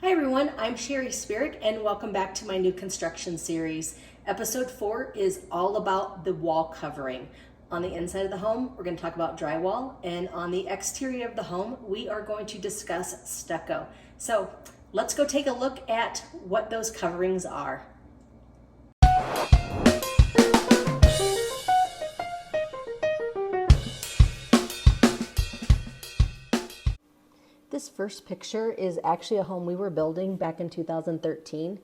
Hi everyone, I'm Sheri Spirek and welcome back to my new construction series. Episode 4 is all about the wall covering. On the inside of the home, we're going to talk about drywall, and on the exterior of the home, we are going to discuss stucco. So let's go take a look at what those coverings are. This first picture is actually a home we were building back in 2013,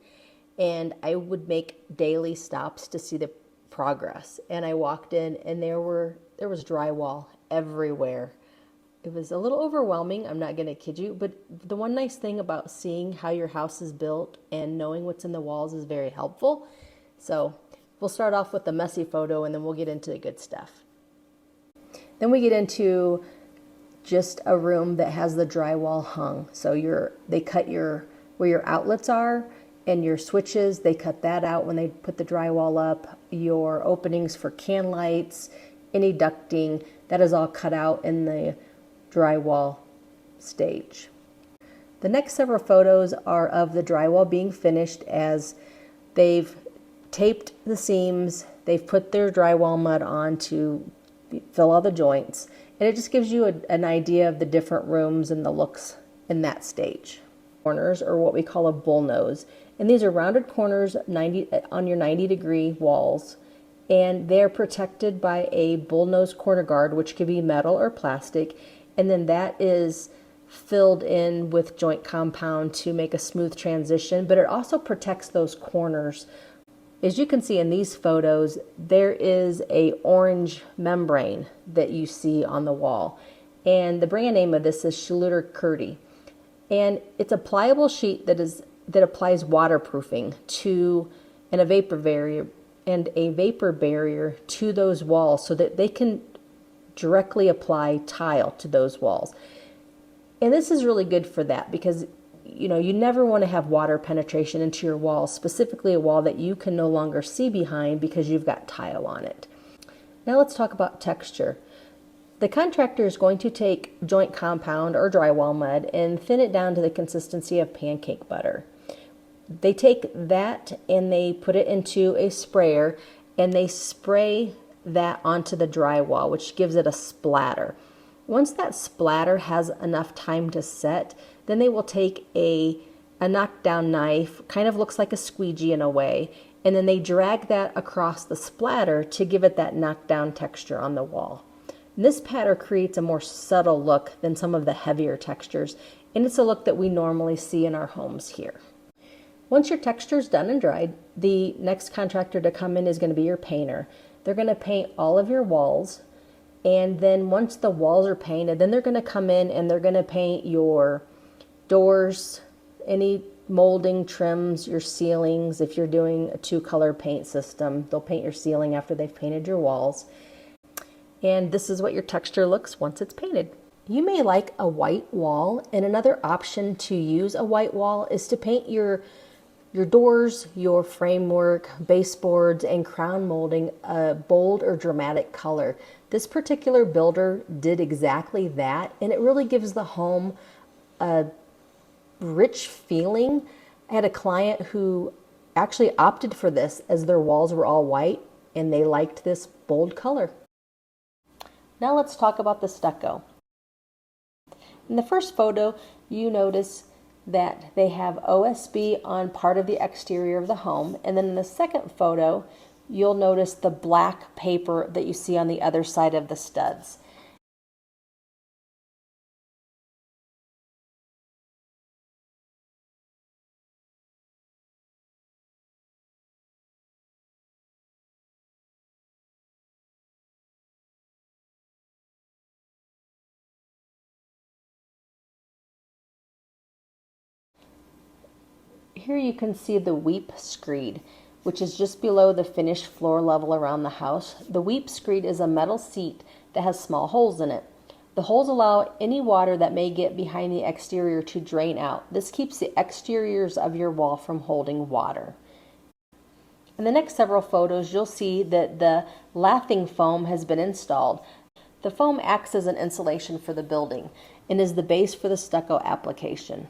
and I would make daily stops to see the progress. And I walked in and there was drywall everywhere. It was a little overwhelming, I'm not going to kid you, but the one nice thing about seeing how your house is built and knowing what's in the walls is very helpful. So we'll start off with the messy photo and then we'll get into the good stuff. Then we get into just a room that has the drywall hung. So they cut where your outlets are and your switches, they cut that out when they put the drywall up. Your openings for can lights, any ducting, that is all cut out in the drywall stage. The next several photos are of the drywall being finished as they've taped the seams, they've put their drywall mud on to fill all the joints. And it just gives you an idea of the different rooms and the looks in that stage. Corners are what we call a bullnose. And these are rounded corners on your 90-degree walls. And they're protected by a bullnose corner guard, which could be metal or plastic. And then that is filled in with joint compound to make a smooth transition. But it also protects those corners. As you can see in these photos, there is a orange membrane that you see on the wall. And the brand name of this is Schluter-Curdy. And it's a pliable sheet that applies waterproofing and a vapor barrier to those walls so that they can directly apply tile to those walls. And this is really good for that because you never want to have water penetration into your wall, specifically a wall that you can no longer see behind because you've got tile on it. Now let's talk about texture. The contractor is going to take joint compound or drywall mud and thin it down to the consistency of pancake butter. They take that and they put it into a sprayer and they spray that onto the drywall, which gives it a splatter. Once that splatter has enough time to set, then they will take a knockdown knife, kind of looks like a squeegee in a way, and then they drag that across the splatter to give it that knockdown texture on the wall. And this pattern creates a more subtle look than some of the heavier textures, and it's a look that we normally see in our homes here. Once your texture is done and dried, the next contractor to come in is going to be your painter. They're going to paint all of your walls. And then once the walls are painted, then they're going to come in and they're going to paint your doors, any molding, trims, your ceilings. If you're doing a 2-color paint system, they'll paint your ceiling after they've painted your walls. And this is what your texture looks once it's painted. You may like a white wall, and another option to use a white wall is to paint your doors, your framework, baseboards, and crown molding a bold or dramatic color. This particular builder did exactly that, and it really gives the home a rich feeling. I had a client who actually opted for this as their walls were all white, and they liked this bold color. Now let's talk about the stucco. In the first photo, you notice that they have OSB on part of the exterior of the home. And then in the second photo, you'll notice the black paper that you see on the other side of the studs. Here you can see the weep screed, which is just below the finished floor level around the house. The weep screed is a metal seat that has small holes in it. The holes allow any water that may get behind the exterior to drain out. This keeps the exteriors of your wall from holding water. In the next several photos, you'll see that the lathing foam has been installed. The foam acts as an insulation for the building and is the base for the stucco application.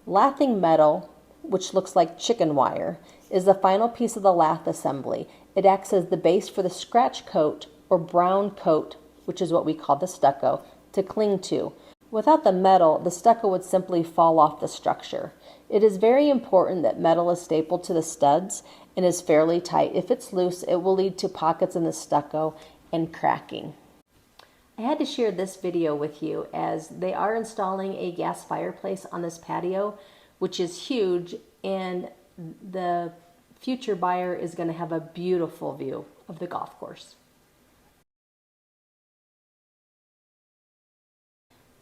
Lathing metal, which looks like chicken wire, is the final piece of the lath assembly. It acts as the base for the scratch coat or brown coat, which is what we call the stucco, to cling to. Without the metal, the stucco would simply fall off the structure. It is very important that metal is stapled to the studs and is fairly tight. If it's loose, it will lead to pockets in the stucco and cracking. I had to share this video with you as they are installing a gas fireplace on this patio, which is huge, and the future buyer is going to have a beautiful view of the golf course.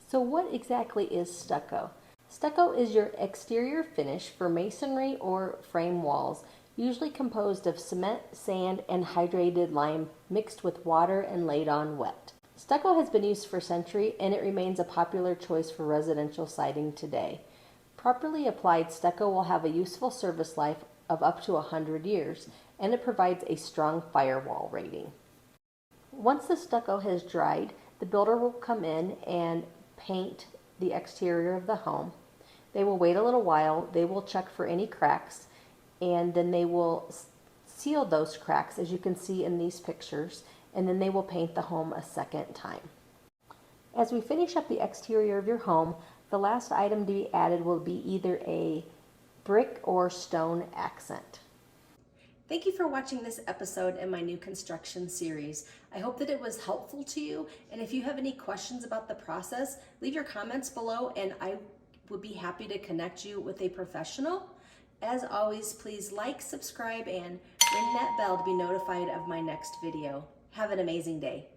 So what exactly is stucco? Stucco is your exterior finish for masonry or frame walls, usually composed of cement, sand, and hydrated lime mixed with water and laid on wet. Stucco has been used for centuries, and it remains a popular choice for residential siding today. Properly applied, stucco will have a useful service life of up to 100 years, and it provides a strong firewall rating. Once the stucco has dried, the builder will come in and paint the exterior of the home. They will wait a little while, they will check for any cracks, and then they will seal those cracks, as you can see in these pictures, and then they will paint the home a second time. As we finish up the exterior of your home, the last item to be added will be either a brick or stone accent. Thank you for watching this episode in my new construction series. I hope that it was helpful to you, and if you have any questions about the process, leave your comments below and I would be happy to connect you with a professional. As always, please like, subscribe, and ring that bell to be notified of my next video. Have an amazing day.